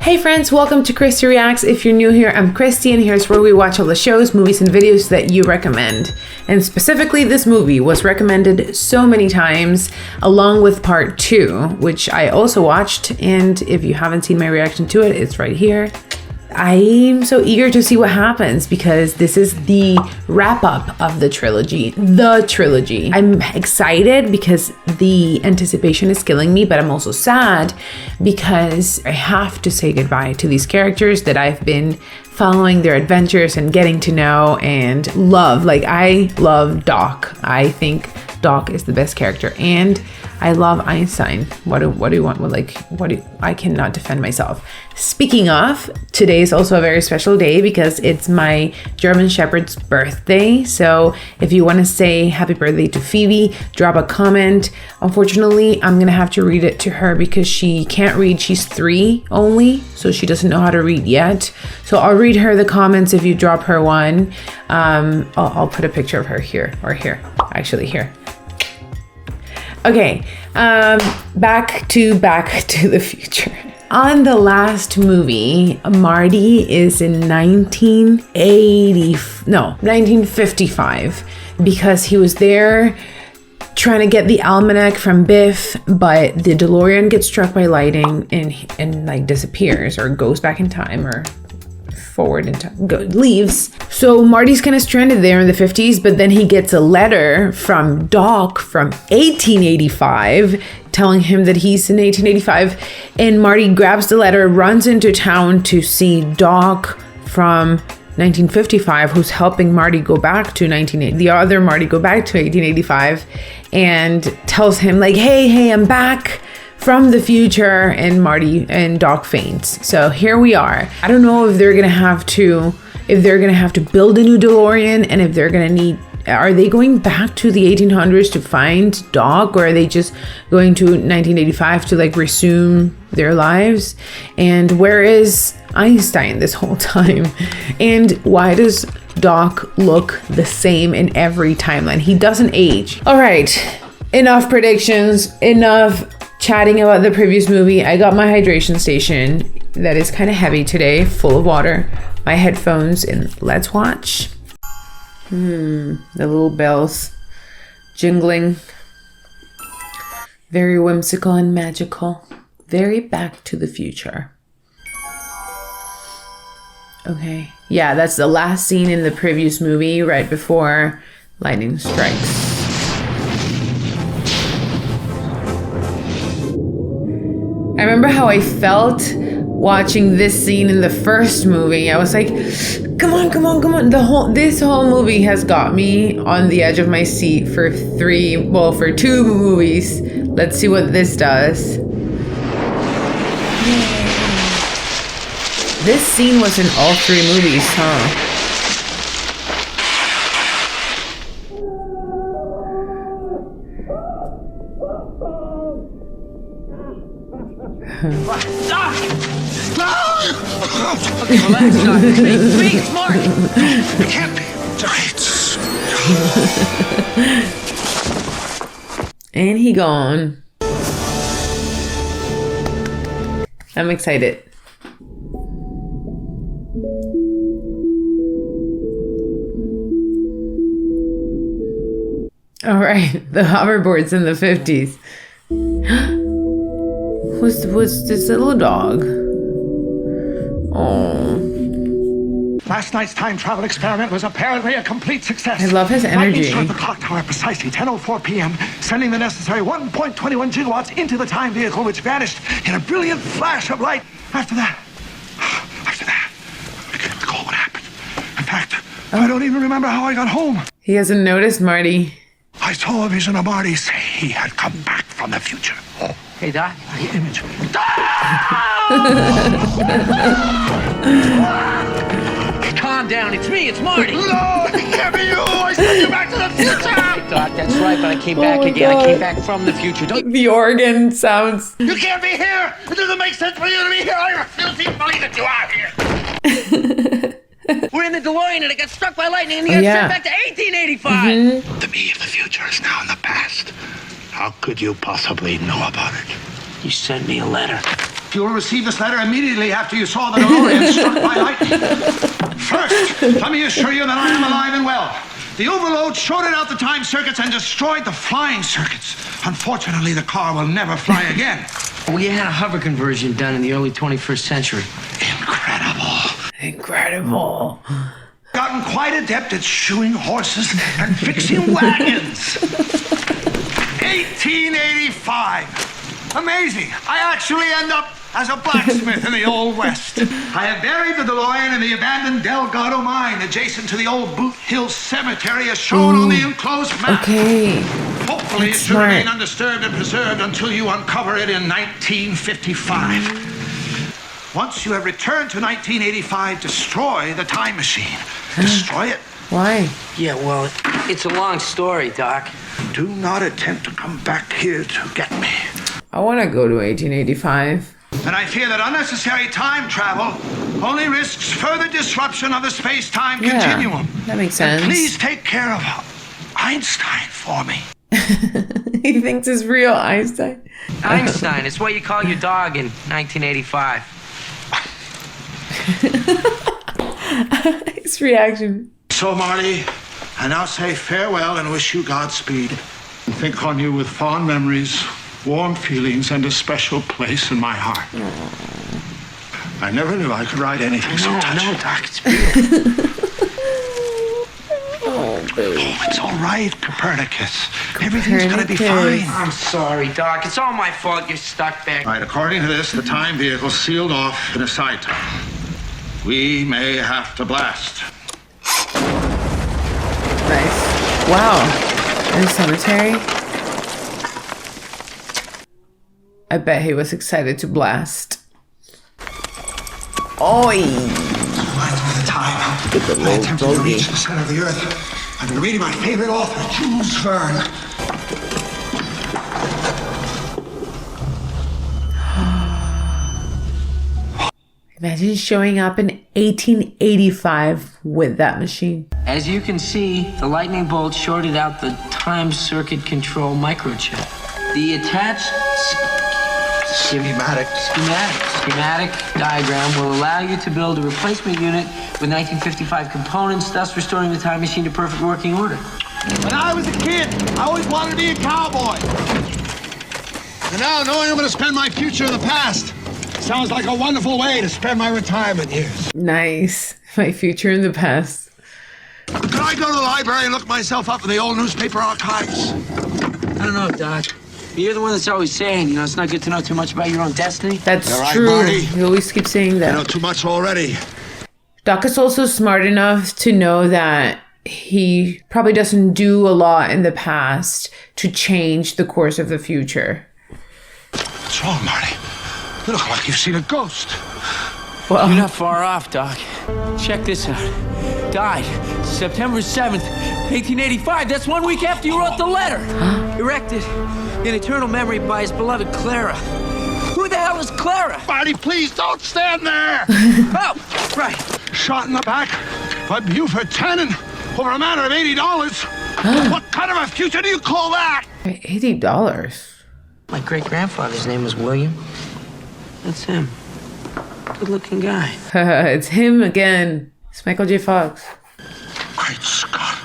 Hey friends, welcome to Christy Reacts. If you're new here, I'm Christy, and here's where we watch all the shows, movies, and videos that you recommend. And specifically, this movie was recommended so many times, along with part 2, which I also watched. And if you haven't seen my reaction to it, it's right here. I'm so eager to see what happens because this is the wrap up of the trilogy. I'm excited because the anticipation is killing me, but I'm also sad because I have to say goodbye to these characters that I've been following their adventures and getting to know and love. Like, I love Doc. I think Doc is the best character, and I love Einstein. What do you want? I cannot defend myself. Speaking of, today is also a very special day because it's my German Shepherd's birthday. So if you want to say happy birthday to Phoebe, drop a comment. Unfortunately, I'm gonna have to read it to her because she can't read. She's 3 only, so she doesn't know how to read yet. So I'll read her the comments if you drop her one. I'll put a picture of her here or here. Actually, here. Okay, back to the future. On the last movie, Marty is in 1955 because he was there trying to get the almanac from Biff, but the DeLorean gets struck by lightning and like disappears or goes back in time or forward in time, leaves. So Marty's kind of stranded there in the 50s, but then he gets a letter from Doc from 1885 telling him that he's in 1885, and Marty grabs the letter, runs into town to see Doc from 1955, who's helping Marty go back to 1885, and tells him like, hey, I'm back from the future, and Marty and Doc faints. So here we are. I don't know if they're gonna have to build a new DeLorean, and if they're gonna need, are they going back to the 1800s to find Doc, or are they just going to 1985 to like resume their lives? And where is Einstein this whole time? And why does Doc look the same in every timeline? He doesn't age. All right, enough predictions, enough chatting about the previous movie. I got my hydration station that is kind of heavy today, full of water, my headphones, and let's watch. The little bells jingling. Very whimsical and magical. Very Back to the Future. Okay. Yeah, that's the last scene in the previous movie, right before lightning strikes. I remember how I felt watching this scene in the first movie. I was like, come on. This whole movie has got me on the edge of my seat for 2 movies. Let's see what this does. This scene was in all 3 movies, huh? Doc! Okay, relax, Doc. It's Marty. It can't be. And he gone. I'm excited. All right, the hoverboards in the 50s. What's this little dog? Oh. Last night's time travel experiment was apparently a complete success. I love his energy. Lightning struck the clock tower precisely 10:04 p.m., sending the necessary 1.21 gigawatts into the time vehicle, which vanished in a brilliant flash of light. After that, I can't recall what happened. In fact, I don't even remember how I got home. He hasn't noticed Marty. I saw a vision of Marty say he had come back from the future. Hey, Doc. The image. Calm down. It's me. It's Marty. No, it can't be you. I sent you back to the future. Hey, Doc, that's right, but I came back again. God. I came back from the future. Don't... The organ sounds. You can't be here. It doesn't make sense for you to be here. I refuse to believe that you are here. We're in the DeLorean and it got struck by lightning and you got sent back to 1885. The me of the future is now in the past. How could you possibly know about it? You sent me a letter. You will receive this letter immediately after you saw the DeLorean struck by lightning. First, let me assure you that I am alive and well. The overload shorted out the time circuits and destroyed the flying circuits. Unfortunately, the car will never fly again. We had a hover conversion done in the early 21st century. Incredible. Gotten quite adept at shoeing horses and fixing wagons. 1885. Amazing. I actually end up as a blacksmith in the Old West. I have buried the DeLorean in the abandoned Delgado mine adjacent to the old Boot Hill Cemetery as shown on the enclosed map. Okay. Hopefully That's it should smart. remain undisturbed and preserved until you uncover it in 1955. Once you have returned to 1985, destroy the time machine. Destroy it. Why? Yeah, well, it's a long story, Doc. Do not attempt to come back here to get me. I want to go to 1885. And I fear that unnecessary time travel only risks further disruption of the space-time continuum. That makes And sense. please take care of Einstein for me. He thinks it's real Einstein. Einstein, it's what you call your dog in 1985. His reaction. So, Marty, I now say farewell and wish you Godspeed. Think on you with fond memories, warm feelings, and a special place in my heart. I never knew I could write anything so touching. No, Doc, it's beautiful. Oh, baby. Oh, it's all right, Copernicus. Everything's gonna be fine. I'm sorry, Doc. It's all my fault you're stuck back. All right, according to this, the time vehicle's sealed off in a side tunnel. We may have to blast. Nice. Wow. In a cemetery. I bet he was excited to blast. Oi! Right for the time. I attempted to reach the center of the earth. I've been reading my favorite author, Jules Verne. Imagine showing up in 1885 with that machine. As you can see, the lightning bolt shorted out the time circuit control microchip. The attached schematic diagram will allow you to build a replacement unit with 1955 components, thus restoring the time machine to perfect working order. When I was a kid, I always wanted to be a cowboy. And now, knowing I'm going to spend my future in the past, sounds like a wonderful way to spend my retirement years. Nice. My future in the past. Could I go to the library and look myself up in the old newspaper archives? I don't know, Doc. You're the one that's always saying, it's not good to know too much about your own destiny. That's All right, true. Marty. You always keep saying that. I know too much already. Doc is also smart enough to know that he probably doesn't do a lot in the past to change the course of the future. What's wrong, Marty? You look like you've seen a ghost. Well, You're not far off, Doc. Check this out. Died September 7th, 1885. That's 1 week after you wrote the letter. Erected in eternal memory by his beloved Clara. Who the hell is Clara? Marty, please don't stand there. Oh, right. Shot in the back by Buford Tannen over a matter of $80. What kind of a future do you call that? $80. My great-grandfather's name was William. That's him. Good-looking guy. It's him again. It's Michael J. Fox. Great Scott.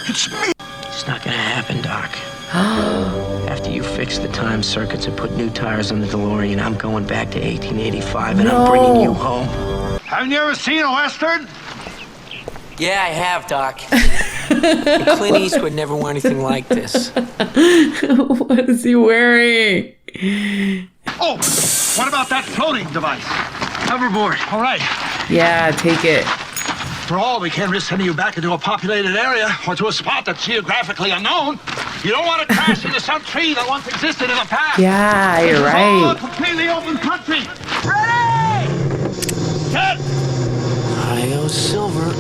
It's me. It's not gonna happen, Doc. After you fix the time circuits and put new tires on the DeLorean, I'm going back to 1885 and I'm bringing you home. Haven't you ever seen a Western? Yeah, I have, Doc. Clint Eastwood never wore anything like this. What is he wearing? Oh, what about that floating device? Hoverboard. All right. Yeah, take it. For all, we can't risk sending you back into a populated area or to a spot that's geographically unknown. You don't want to crash into some tree that once existed in the past. Yeah, you're It's all a right. completely open country. Ready? Set. Io Silver.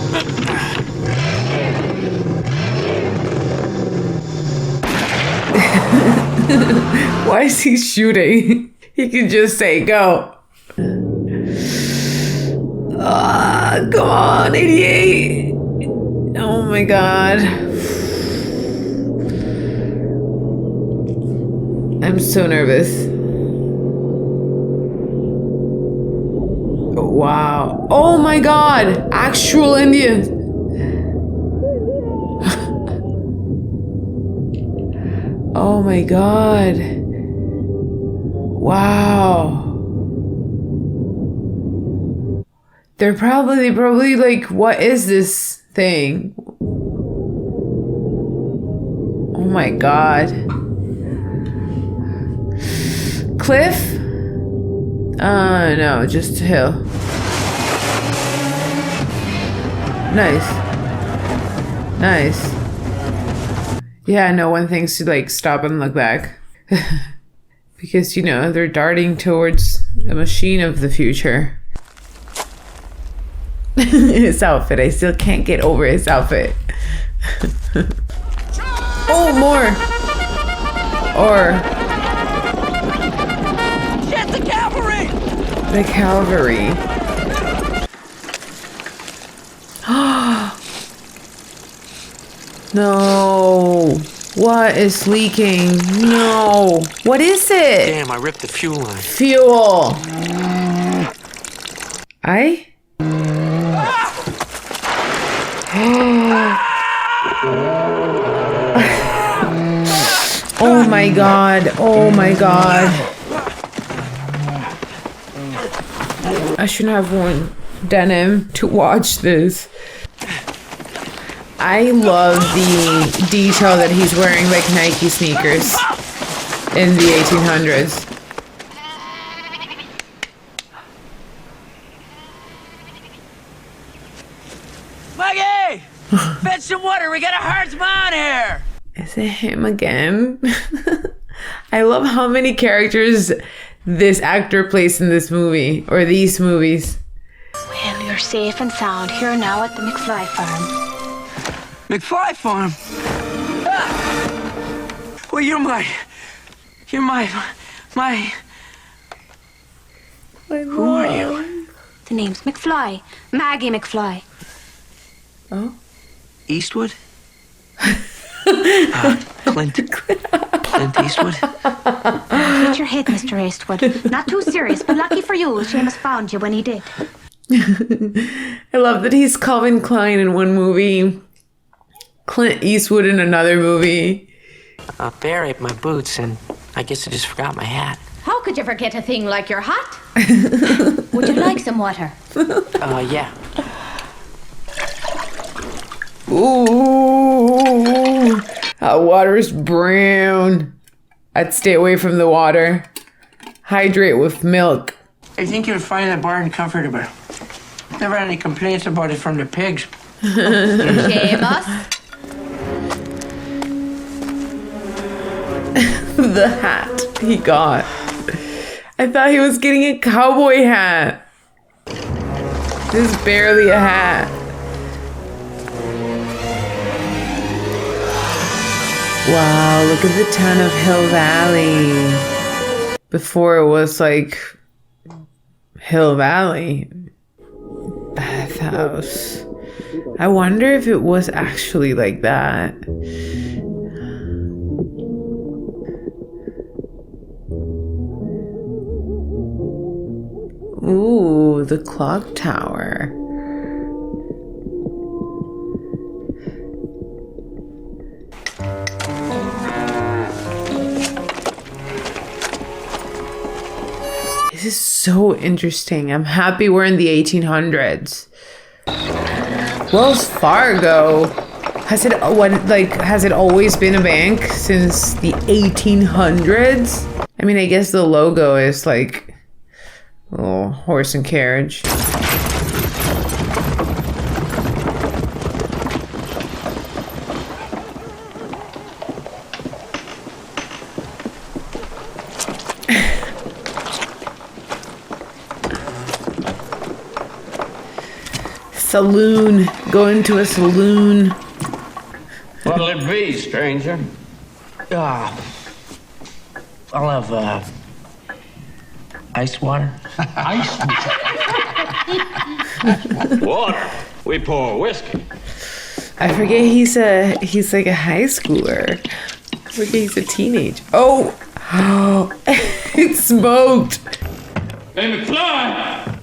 Why is he shooting? He can just say go. Come on, 88. Oh my god. I'm so nervous. Wow. Oh my god. Actual Indians. Oh my god. Wow. They're probably like, what is this thing? Oh my god. Cliff? No, just a hill. Nice. Nice. Yeah, no one thinks to like stop and look back. Because, you know, they're darting towards a machine of the future. His outfit. I still can't get over his outfit. Oh, more. Or Get the cavalry! the cavalry. No. What is leaking? No. What is it? Damn, I ripped the fuel line. Fuel. I? Oh my god. Oh my god. I shouldn't have worn denim to watch this. I love the detail that he's wearing like Nike sneakers in the 1800s. Maggie! Fetch some water, we got a herdsman here! Is it him again? I love how many characters this actor plays in this movie, or these movies. Well, you're safe and sound here now at the McFly farm. McFly farm? Ah! Well, you're my... Who are you? The name's McFly. Maggie McFly. Oh? Eastwood? Clint Eastwood? Hit your head, Mr. Eastwood. Not too serious, but lucky for you, Seamus found you when he did. I love that he's Calvin Klein in one movie, Clint Eastwood in another movie. A bear ate my boots, and I guess I just forgot my hat. How could you forget a thing like your hat? Would you like some water? Yeah. Ooh, that water's brown. I'd stay away from the water. Hydrate with milk. I think you'll find the barn comfortable. Never had any complaints about it from the pigs. Seamus? The hat he got. I thought he was getting a cowboy hat. This is barely a hat. Wow, look at the town of Hill Valley. Before it was like Hill Valley. Bathhouse. I wonder if it was actually like that. Ooh, the clock tower. This is so interesting. I'm happy we're in the 1800s. Wells Fargo. Has it always been a bank since the 1800s? I mean, I guess the logo is like a little horse and carriage. Saloon. Going to a saloon. What'll it be, stranger? I'll have, ice water. Ice water. We pour whiskey. I forget he's like a high schooler. I forget he's a teenager. Oh, it's smoked. Hey, McFly!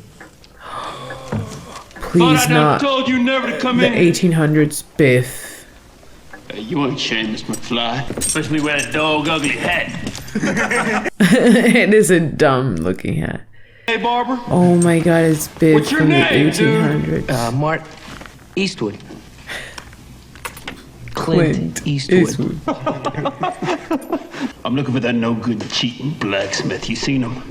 Please not. told you never to come The 1800s Biff. You ain't Seamus McFly, especially with that dog ugly hat. It is a dumb looking hat. Hey, Barbara. Oh my god, it's Biff What's your from name, the 1800s. Mark Eastwood. Clint Eastwood. I'm looking for that no-good cheating blacksmith. You seen him?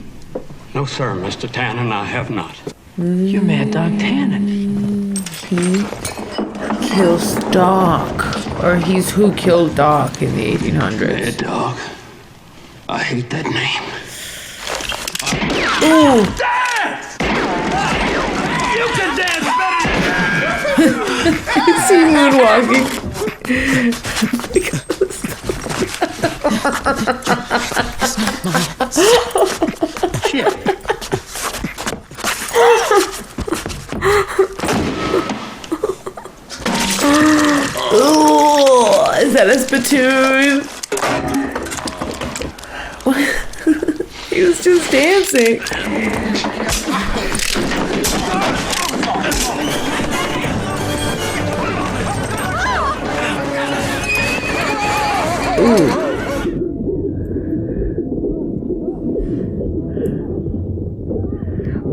No, sir, Mr. Tannen, I have not. You're Mad Dog Tannen. He kills Doc. Or he's who killed Doc in the 1800s. Mad Dog. I hate that name. Ooh. Dance! You can dance better than that! Is he moonwalking? Ooh, is that a spittoon? He was just dancing. Ooh.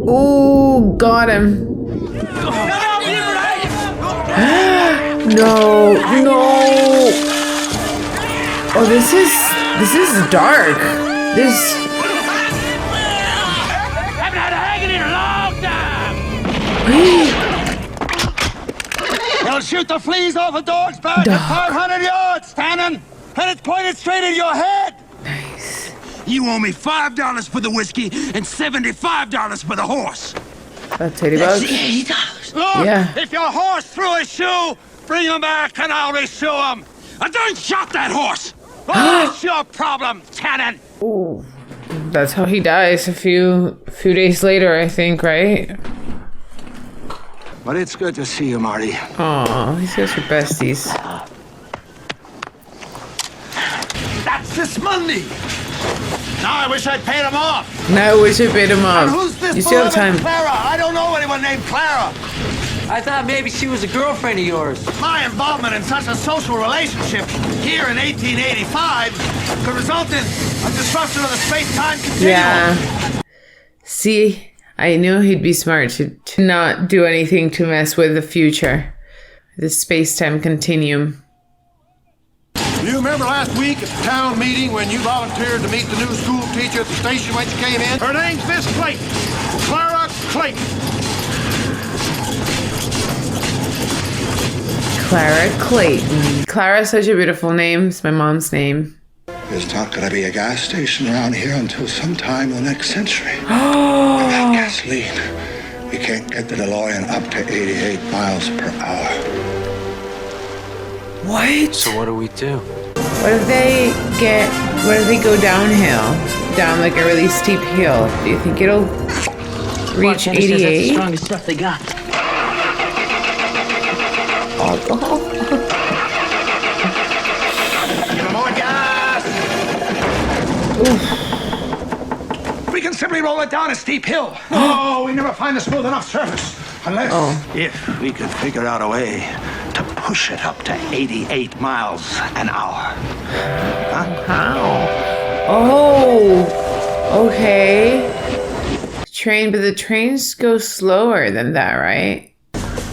Ooh, got him. No, no. Oh, this is dark. This. Haven't had a hanging in a long time! They'll shoot the fleas off a dog's back at 500 yards, Tannen, and it's pointed straight at your head. Nice. You owe me $5 for the whiskey and $75 for the horse. That's $80. $80. Look, Yeah. if your horse threw a shoe, bring him back and I'll reissue him. I done shot that horse. Oh, that's your problem, Tannen. Ooh. That's how he dies a few days later, I think, right? But it's good to see you, Marty. Aw, these guys are besties. That's this Monday. Now I wish I'd paid him off. Now we should beat him up. And who's this You still have beloved time. Clara? I don't know anyone named Clara. I thought maybe she was a girlfriend of yours. My involvement in such a social relationship here in 1885 could result in a disruption of the space-time continuum. Yeah. See, I knew he'd be smart to not do anything to mess with the future. The space-time continuum. You remember last week at the town meeting when you volunteered to meet the new school teacher at the station when she came in? Her name's Miss Clayton. Clara Clayton. Clara Clayton. Clara's such a beautiful name. It's my mom's name. There's not going to be a gas station around here until sometime in the next century. Without gasoline, we can't get the DeLorean up to 88 miles per hour. What? So what do we do? What if they go downhill? Down like a really steep hill. Do you think it'll reach 88? Strongest stuff they got. Alcohol? More gas! We can simply roll it down a steep hill. Oh, we never find a smooth enough surface. Unless if we could figure out a way to push it up to 88 miles an hour. Huh? How? Oh, okay. Train, but the trains go slower than that, right?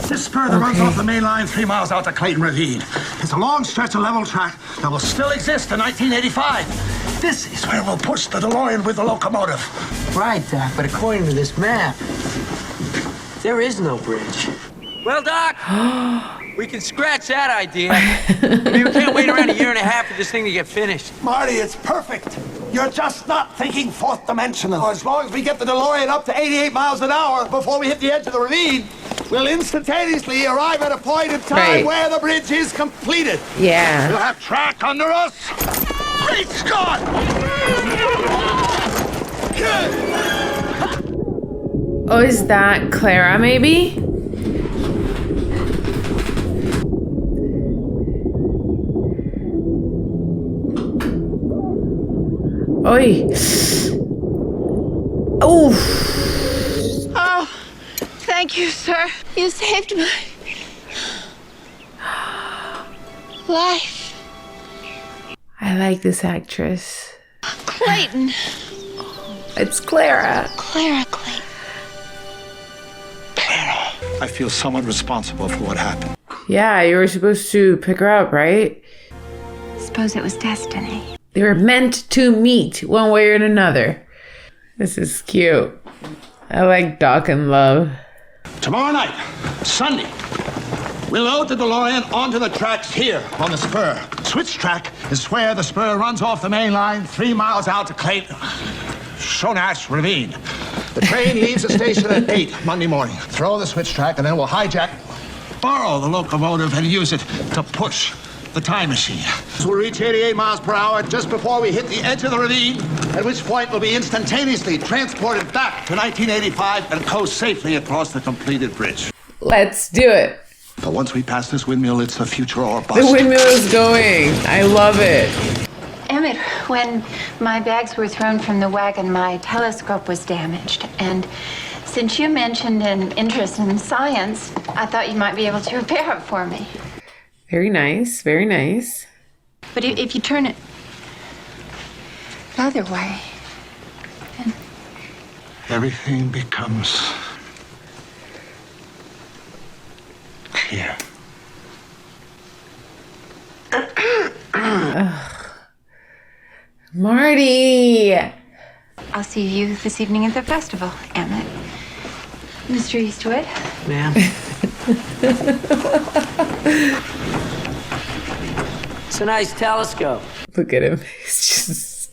This spur that runs off the main line 3 miles out to Clayton Ravine. It's a long stretch of level track that will still exist in 1985. This is where we'll push the DeLorean with the locomotive. Right, Doc, but according to this map, there is no bridge. Well, Doc, we can scratch that idea. I mean, we can't wait around a year and a half for this thing to get finished. Marty, it's perfect. You're just not thinking fourth dimensional. As long as we get the DeLorean up to 88 miles an hour before we hit the edge of the ravine, we'll instantaneously arrive at a point in time where the bridge is completed. Yeah. We'll have track under us. Great Scott! Oh, is that Clara, maybe? Oi. Oof. Oh, thank Thank you, sir. You saved my life. I like this actress. Clayton. It's Clara. Clara Clayton. I feel somewhat responsible for what happened. Yeah, you were supposed to pick her up, right? Suppose it was destiny. They were meant to meet one way or another. This is cute. I like Doc and Love. Tomorrow night, Sunday, we'll load the DeLorean onto the tracks here on the spur. Switch track is where the spur runs off the main line 3 miles out to Clayton. Shonash Ravine. The train leaves the station at 8 Monday morning. Throw the switch track and then we'll borrow the locomotive and use it to push the time machine. We'll reach 88 miles per hour just before we hit the edge of the ravine, at which point we'll be instantaneously transported back to 1985 and coast safely across the completed bridge. Let's do it. But once we pass this windmill, it's the future or bust. The windmill is going. I love it. Emmett, when my bags were thrown from the wagon, my telescope was damaged. And since you mentioned an interest in science, I thought you might be able to repair it for me. Very nice. Very nice. But if you turn it the other way, then... Everything becomes clear. Marty! I'll see you this evening at the festival, Emmett. Mr. Eastwood? Ma'am. It's a nice telescope. Look at him. He's just...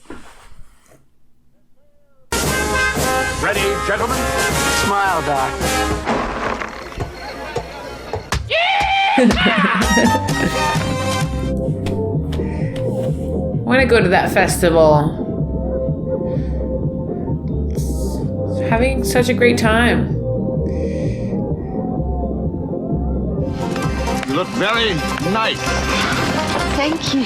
Ready, gentlemen? Smile, Doc. I want to go to that festival. Having such a great time. You look very nice. Thank you.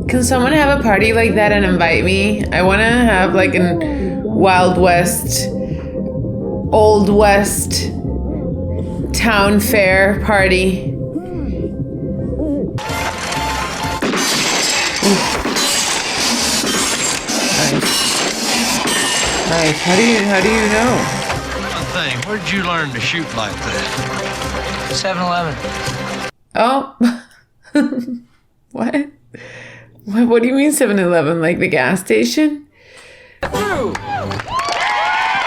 Can someone have a party like that and invite me? I want to have like an Wild West, Old West town fair party. Nice. How do you know? One thing, where'd you learn to shoot like that? 7-Eleven. Oh. What? What do you mean 7-Eleven? Like the gas station?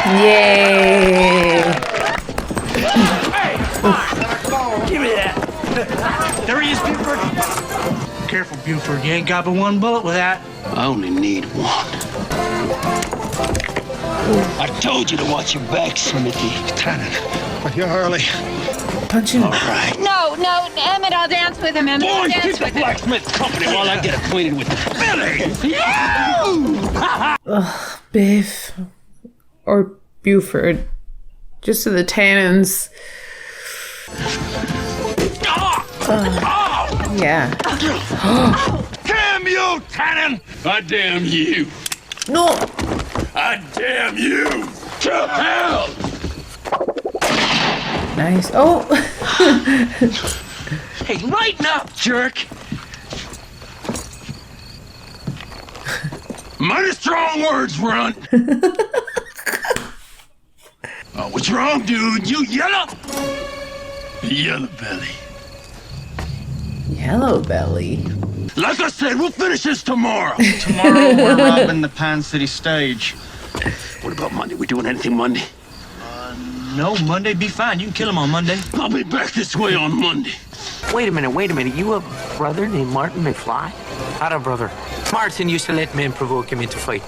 Yay! Give me that. There he is, Buford. Careful, Buford. You ain't got but one bullet with that. I only need one. I told you to watch your back, Smithy. Tannen, but you're early. Punch him. All right. No, Emmett, I'll dance with him, Emmett. I'll Boys, dance keep the with him. blacksmith company while I get acquainted with Billy. Ugh, Biff. Or Buford. Just to the Tannins. Yeah. Damn you, Tannen! I damn you. No! I damn you to hell! Nice. Oh! Hey, lighten up, jerk! Mighty strong words, Runt. Oh, what's wrong, dude? You yellow? Yellow belly. Yellow belly. Like I said, we'll finish this tomorrow. Tomorrow we're robbing the Pine City stage. What about Monday? We doing anything Monday? No, Monday be fine. You can kill him on Monday. I'll be back this way on Monday. Wait a minute. You a brother named Martin McFly? Had a brother. Martin used to let men provoke him into fight.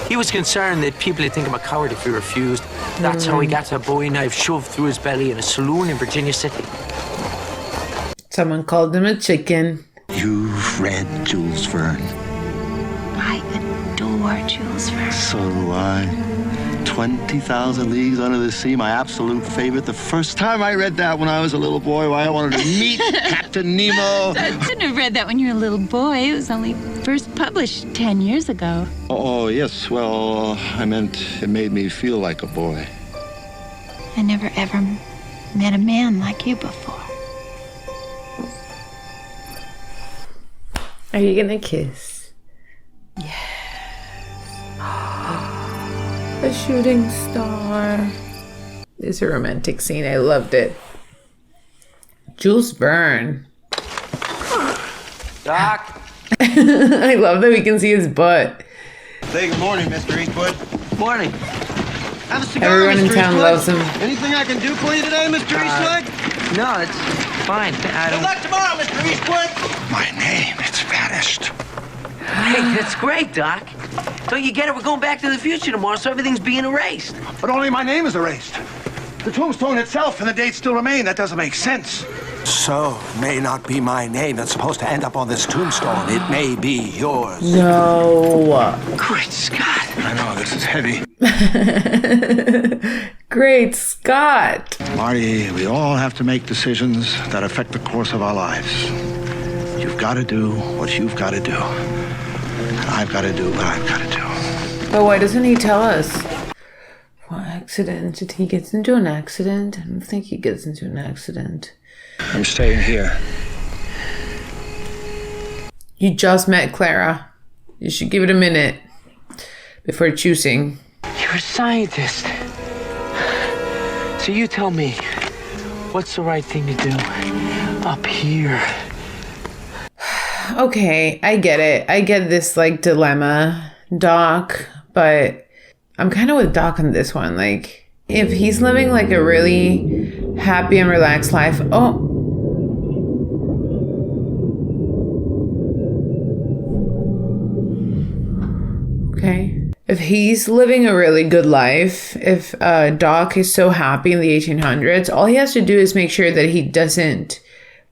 He was concerned that people would think him a coward if he refused. That's how he got a Bowie knife shoved through his belly in a saloon in Virginia City. Someone called him a chicken. You've read Jules Verne. I adore Jules Verne. So do I. 20,000 Leagues Under the Sea, my absolute favorite. The first time I read that when I was a little boy, why I wanted to meet Captain Nemo. I shouldn't have read that when you were a little boy. It was only first published 10 years ago. Oh, yes. Well, I meant it made me feel like a boy. I never ever met a man like you before. Are you gonna kiss? A shooting star. It's a romantic scene. I loved it. Jules Verne. Doc. I love that we can see his butt. Say good morning, Mr. Eastwood. Morning. Have a cigar, Everyone in Mr. town Eastwood. loves him. Anything I can do for you today, Mr. Eastwood? No, it's fine. I Good don't. luck tomorrow, Mr. Eastwood. My name, it's vanished. Hey, that's great, Doc. Don't you get it? We're going back to the future tomorrow, so everything's being erased. But only my name is erased. The tombstone itself and the dates still remain. That doesn't make sense. So, may not be my name that's supposed to end up on this tombstone. It may be yours. No. Great Scott. I know, this is heavy. Great Scott. Marty, we all have to make decisions that affect the course of our lives. You've got to do what you've got to do. And I've got to do what I've got to do. But why doesn't he tell us? What accident? Did he get into an accident? I don't think he gets into an accident. I'm staying here. You just met Clara. You should give it a minute before choosing. You're a scientist. So you tell me, what's the right thing to do up here? Okay, I get it. I get this, like, dilemma, Doc, but I'm kind of with Doc on this one. Like, if he's living, like, a really happy and relaxed life... Oh. Okay. If he's living a really good life, if Doc is so happy in the 1800s, all he has to do is make sure that he doesn't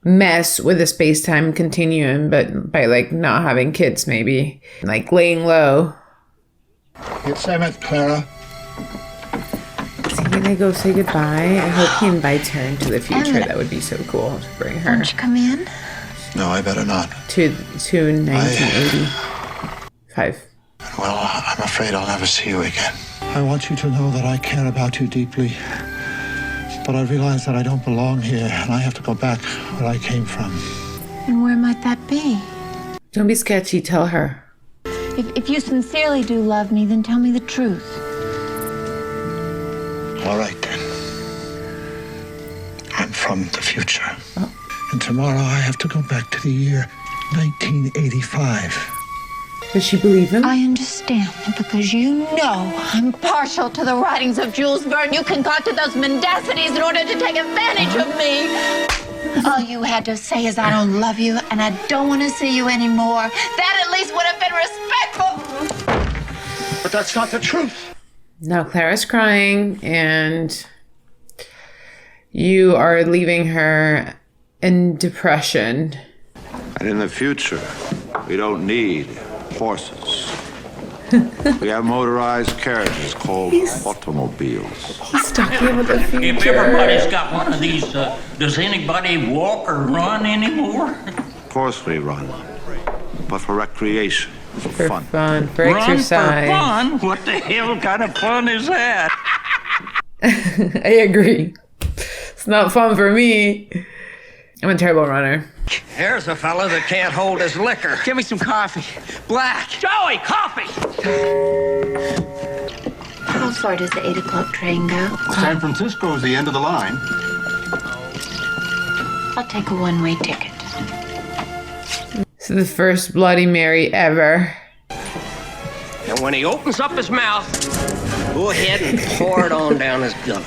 mess with the space-time continuum, but by, like, not having kids, maybe. Like, laying low. It's Emmett, Clara. Is he gonna go say goodbye? I hope he invites her into the future. That would be so cool to bring her. Won't you come in? No, I better not. To 1985. Well, I'm afraid I'll never see you again. I want you to know that I care about you deeply. But I realize that I don't belong here, and I have to go back where I came from. And where might that be? Don't be sketchy, tell her. If you sincerely do love me, then tell me the truth. All right, then. I'm from the future. Oh. And tomorrow I have to go back to the year 1985. Does she believe him? I understand, because you know I'm partial to the writings of Jules Verne. You concocted those mendacities in order to take advantage of me. All you had to say is I don't love you and I don't want to see you anymore. That at least would have been respectful. But that's not the truth. Now Clara's crying and you are leaving her in depression. And in the future, we don't need horses. We have motorized carriages called automobiles. He's talking about the future. If everybody's got one of these, does anybody walk or run anymore? Of course we run, but for recreation, for fun. For exercise. Run for fun? What the hell kind of fun is that? I agree. It's not fun for me. I'm a terrible runner. Here's a fella that can't hold his liquor. Give me some coffee. Black. Joey, coffee! How far does the 8 o'clock train go? San Francisco is the end of the line. I'll take a one-way ticket. This is the first Bloody Mary ever. And when he opens up his mouth, go ahead and pour it on down his gullet.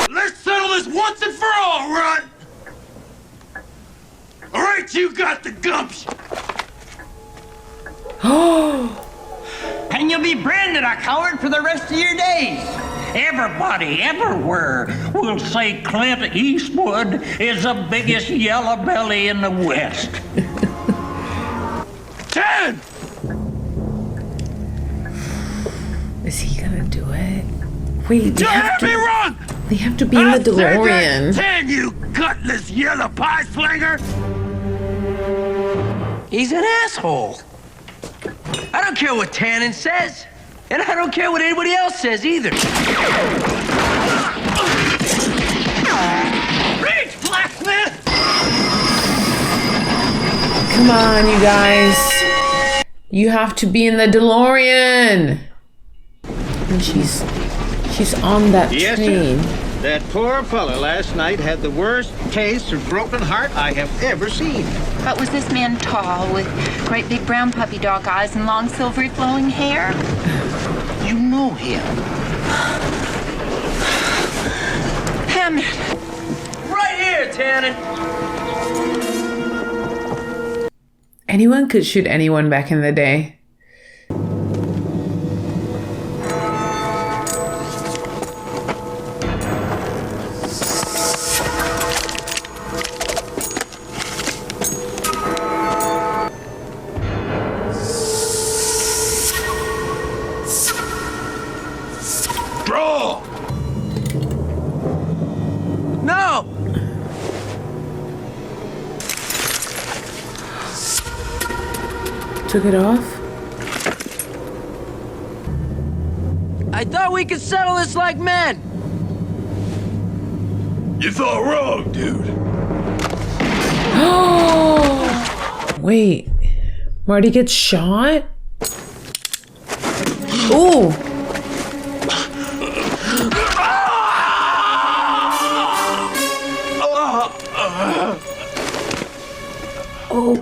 Let's settle this once and for all, Run! All right, you got the gumption. And you'll be branded a coward for the rest of your days. Everybody, everywhere, will say Clint Eastwood is the biggest yellow belly in the West. 10! Is he gonna do it? Wait, You heard me wrong! they have to be in the DeLorean. 10, you gutless yellow pie slinger! He's an asshole. I don't care what Tannen says. And I don't care what anybody else says either. Reach, blacksmith! Come on, you guys. You have to be in the DeLorean. And she's on that Yes, train. sir. That poor fella last night had the worst case of broken heart I have ever seen. But was this man tall with great big brown puppy dog eyes and long silvery flowing hair? You know him. Hammond. Right here, Tannen. Anyone could shoot anyone back in the day. Draw! No! Took it off? I thought we could settle this like men. You thought wrong, dude. Wait. Marty gets shot? Ooh. Oh.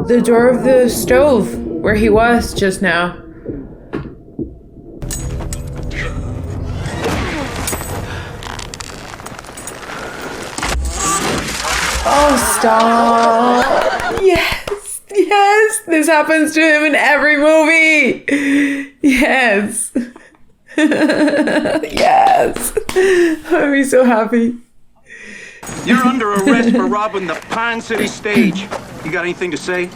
The door of the stove where he was just now. Oh, stop. Yes. Yes. This happens to him in every movie. Yes. Yes. I'd be so happy. You're under arrest for robbing the Pine City stage. You got anything to say?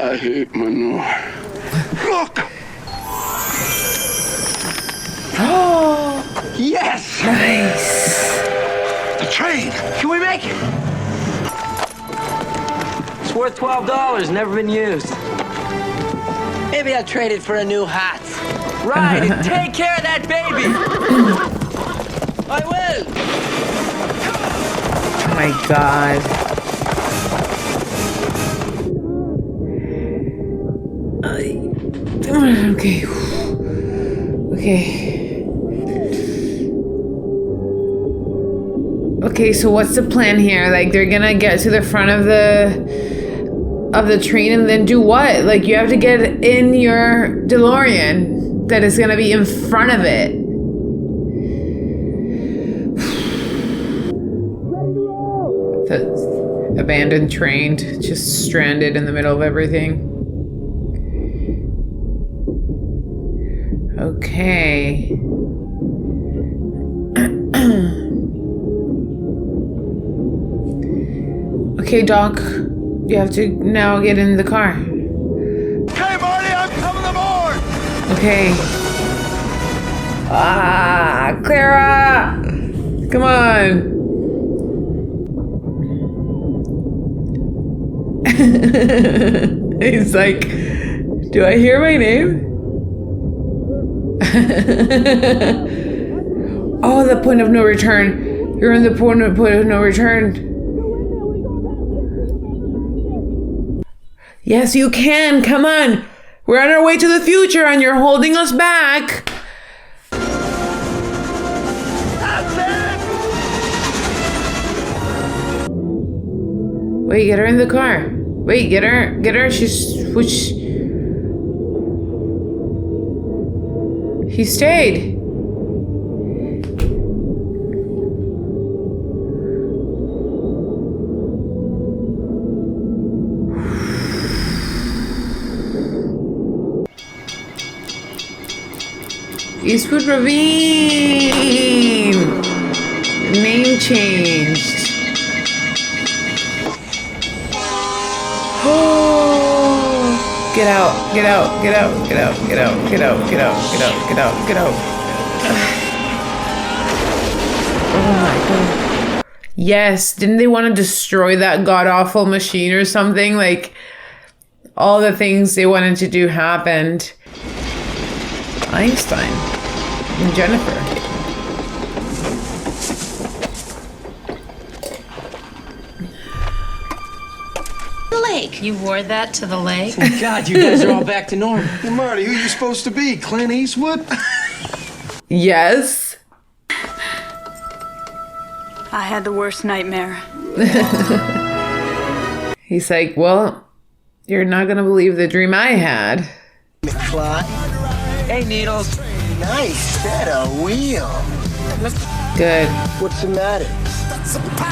I hate manure. Look! Oh, Yes! nice. The train! Can we make it? It's worth $12, never been used. Maybe I'll trade it for a new hat. Right, and take care of that baby. I will. Oh my god. Okay. Okay. Okay, so what's the plan here? Like, they're gonna get to the front of the train and then do what? Like, you have to get in your DeLorean that is gonna be in front of it. The abandoned train, just stranded in the middle of everything. Okay. Okay, Doc. You have to now get in the car. Okay, Marty, I'm coming aboard! Okay. Ah, Clara! Come on. He's like, do I hear my name? Oh, the point of no return. You're in the point of no return. Yes, you can. Come on. We're on our way to the future and you're holding us back. Wait, get her in the car. Wait, get her. He stayed. Eastwood Ravine. changed. Oh, get out, get out, get out, get out, get out, get out, get out, get out, get out, get out. Oh my god. Yes, didn't they want to destroy that god-awful machine or something? Like, all the things they wanted to do happened. Einstein and Jennifer. Lake. You wore that to the lake? Thank God, you guys are all back to normal. Hey, Marty, who you supposed to be? Clint Eastwood? Yes. I had the worst nightmare. He's like, well, you're not gonna believe the dream I had. McFly. Hey, Needles. Nice set of wheels. Good. What's the matter?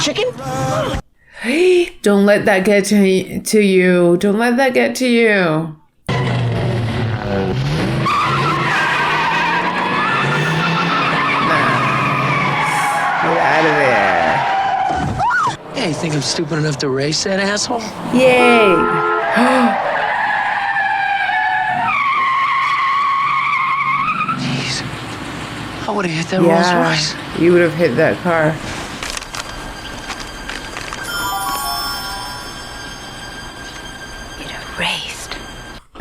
Chicken? Don't let that get to you. Don't let that get to you. Get out of there. Hey, you think I'm stupid enough to race that asshole? Yay. Jeez. I would have hit that Rolls Royce. You would have hit that car. It erased.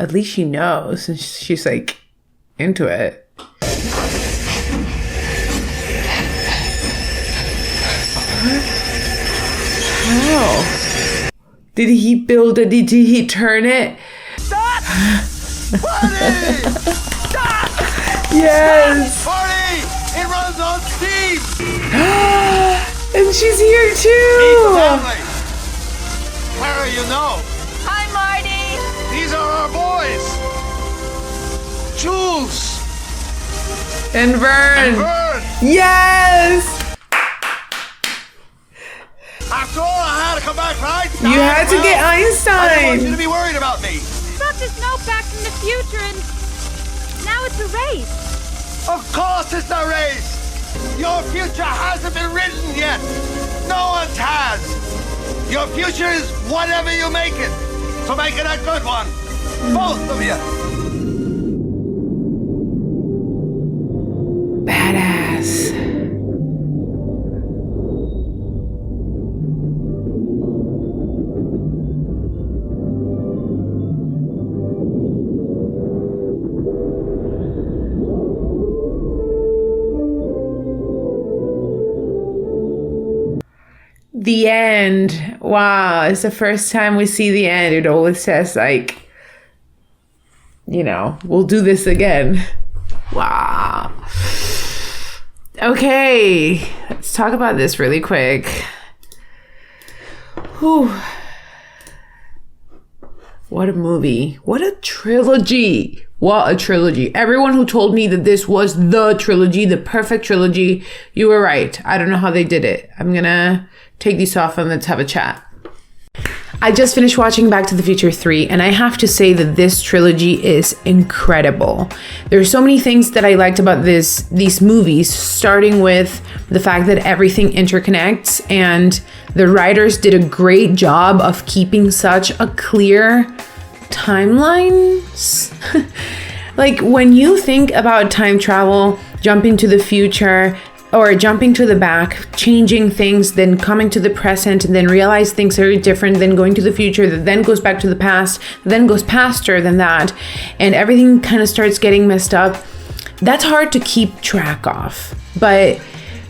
At least she knows. And she's like into it. How? Did he build it? Did he turn it? Stop! Party! Stop! Yes! Party! It runs on steam! And she's here too! Meet the family! Clara, you know. Hi, Marty. These are our boys! Jules! And Vern! And Vern! Yes! After all, I had to come back for Einstein. You had to get I didn't want you to Einstein! be worried about me. Got this note back from the future and now it's erased. Of course it's erased. Your future hasn't been written yet. No one's has. Your future is whatever you make it. So make it a good one. Both of you. Badass. The end. Wow, it's the first time we see the end. It always says, like, you know, we'll do this again. Wow. Okay, let's talk about this really quick. Whew. What a movie. What a trilogy. What a trilogy. Everyone who told me that this was the trilogy, the perfect trilogy, you were right. I don't know how they did it. I'm gonna take these off and let's have a chat. I just finished watching Back to the Future 3, and I have to say that this trilogy is incredible. There are so many things that I liked about these movies, starting with the fact that everything interconnects, and the writers did a great job of keeping such a clear timeline. Like, when you think about time travel, jumping to the future, or jumping to the back, changing things, then coming to the present, and then realize things are different, then going to the future, that then goes back to the past, then goes faster than that, and everything kind of starts getting messed up. That's hard to keep track of. But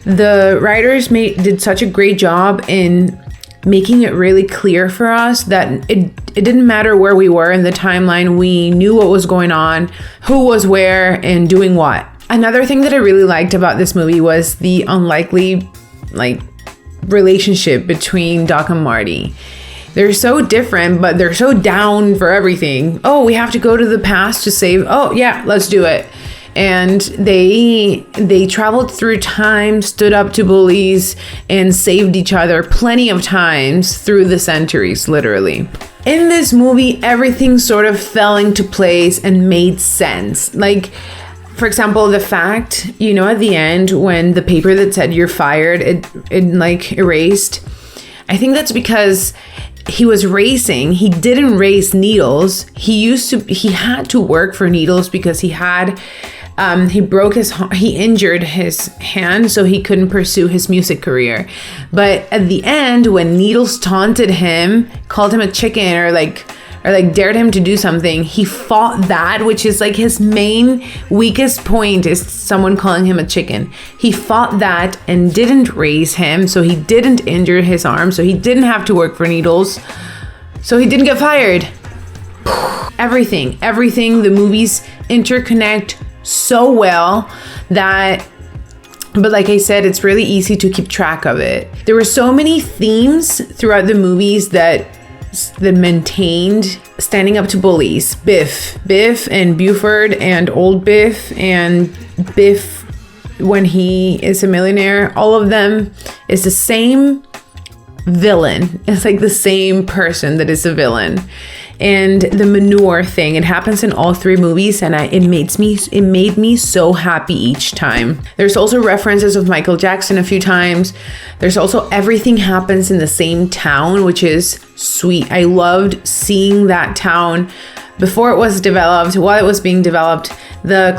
the writers did such a great job in making it really clear for us that it didn't matter where we were in the timeline. We knew what was going on, who was where, and doing what. Another thing that I really liked about this movie was the unlikely, relationship between Doc and Marty. They're so different, but they're so down for everything. Oh, we have to go to the past to save. Oh, yeah, let's do it. And they traveled through time, stood up to bullies, and saved each other plenty of times through the centuries, literally. In this movie, everything sort of fell into place and made sense. Like, For example, the fact, you know, at the end when the paper that said you're fired, it like erased. I think that's because he was racing. He didn't race needles. He had to work for needles because he injured his hand, so he couldn't pursue his music career. But at the end, when Needles taunted him, called him a chicken, or like dared him to do something, he fought that, which is like his main weakest point, is someone calling him a chicken. He fought that and didn't raise him, so he didn't injure his arm, so he didn't have to work for Needles, so he didn't get fired. Everything, the movies interconnect so well that, but like I said, it's really easy to keep track of it. There were so many themes throughout the movies that maintained standing up to bullies. Biff and Buford and old Biff and Biff when he is a millionaire, all of them is the same villain. It's like the same person that is a villain. And the manure thing, it happens in all three movies, and it made me so happy each time. There's also references of Michael Jackson a few times. There's also everything happens in the same town, which is sweet. I loved seeing that town before it was developed, while it was being developed. The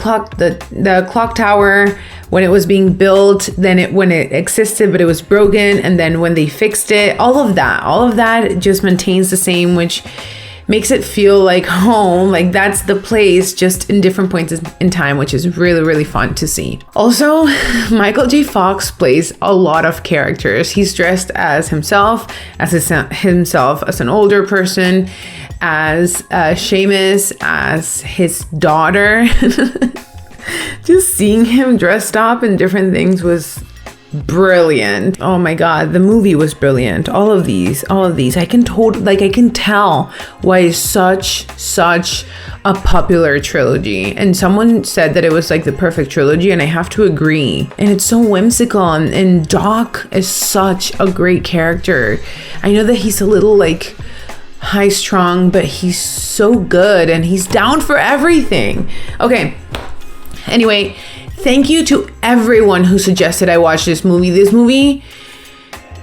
clock tower, when it was being built, then when it existed but it was broken, and then when they fixed it, all of that just maintains the same, which makes it feel like home, like that's the place, just in different points in time, which is really, really fun to see. Also, Michael J. Fox plays a lot of characters. He's dressed as himself as an older person, as Seamus, as his daughter. Just seeing him dressed up in different things was brilliant. Oh my god, the movie was brilliant. All of these I can tell why it's such a popular trilogy. And someone said that it was like the perfect trilogy, and I have to agree. And it's so whimsical, and Doc is such a great character. I know that he's a little like high strung, but he's so good and he's down for everything. Okay, anyway, thank you to everyone who suggested I watch this movie. This movie,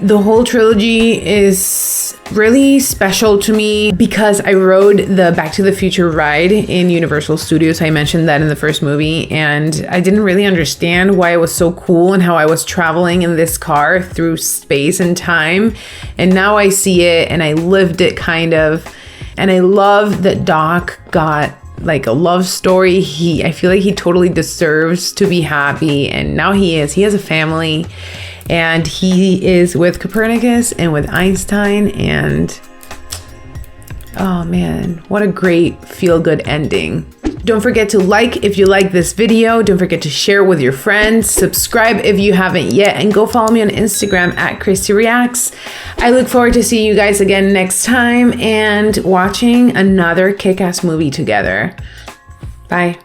the whole trilogy, is really special to me because I rode the Back to the Future ride in Universal Studios. I mentioned that in the first movie, and I didn't really understand why it was so cool and how I was traveling in this car through space and time. And now I see it and I lived it kind of. And I love that Doc got like a love story. I feel like he totally deserves to be happy, and now he has a family, and he is with Copernicus and with Einstein, and oh man, what a great feel-good ending. Don't forget to like if you like this video. Don't forget to share with your friends. Subscribe if you haven't yet, and go follow me on Instagram at Christy Reacts. I look forward to seeing you guys again next time and watching another kick-ass movie together. Bye.